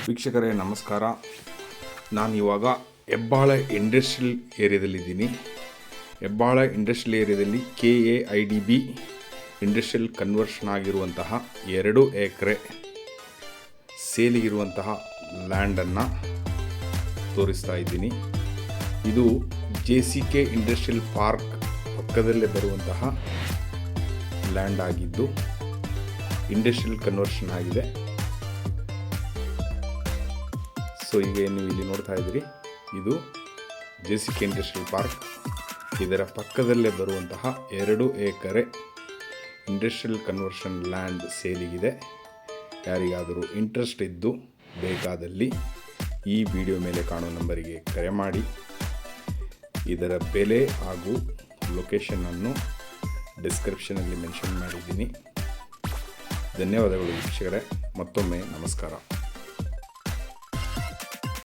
ವೀಕ್ಷಕರೇ ನಮಸ್ಕಾರ. ನಾನು ಇವಾಗ ಹೆಬ್ಬಾಳ ಇಂಡಸ್ಟ್ರಿಯಲ್ ಏರಿಯಾದಲ್ಲಿದ್ದೀನಿ. ಹೆಬ್ಬಾಳ ಇಂಡಸ್ಟ್ರಿಯಲ್ ಏರಿಯಾದಲ್ಲಿ KAIDB ಇಂಡಸ್ಟ್ರಿಯಲ್ ಕನ್ವರ್ಷನ್ ಆಗಿರುವಂತಹ 2 ಎಕರೆ ಸೇಲಿಗಿರುವಂತಹ ಲ್ಯಾಂಡನ್ನು ತೋರಿಸ್ತಾ ಇದ್ದೀನಿ. ಇದು JCK ಇಂಡಸ್ಟ್ರಿಯಲ್ ಪಾರ್ಕ್ ಪಕ್ಕದಲ್ಲೇ ಬರುವಂತಹ ಲ್ಯಾಂಡ್ ಆಗಿದ್ದು ಇಂಡಸ್ಟ್ರಿಯಲ್ ಕನ್ವರ್ಷನ್ ಆಗಿದೆ. ಸೊ ಈಗ ನೀವು ಇಲ್ಲಿ ನೋಡ್ತಾ ಇದ್ದೀರಿ, ಇದು JCK ಇಂಡಸ್ಟ್ರಿಯಲ್ ಪಾರ್ಕ್. ಇದರ ಪಕ್ಕದಲ್ಲೇ ಬರುವಂತಹ 2 ಎಕರೆ ಇಂಡಸ್ಟ್ರಿಯಲ್ ಕನ್ವರ್ಷನ್ ಲ್ಯಾಂಡ್ ಸೇಲಿಗಿದೆ. ಯಾರಿಗಾದರೂ ಇಂಟ್ರೆಸ್ಟ್ ಇದ್ದು ಬೇಕಾದಲ್ಲಿ ಈ ವಿಡಿಯೋ ಮೇಲೆ ಕಾಣೋ ನಂಬರಿಗೆ ಕರೆ ಮಾಡಿ. ಇದರ ಬೆಲೆ ಹಾಗೂ ಲೊಕೇಶನನ್ನು ಡಿಸ್ಕ್ರಿಪ್ಷನಲ್ಲಿ ಮೆನ್ಷನ್ ಮಾಡಿದ್ದೀನಿ. ಧನ್ಯವಾದಗಳು ವೀಕ್ಷಕರೇ, ಮತ್ತೊಮ್ಮೆ ನಮಸ್ಕಾರ.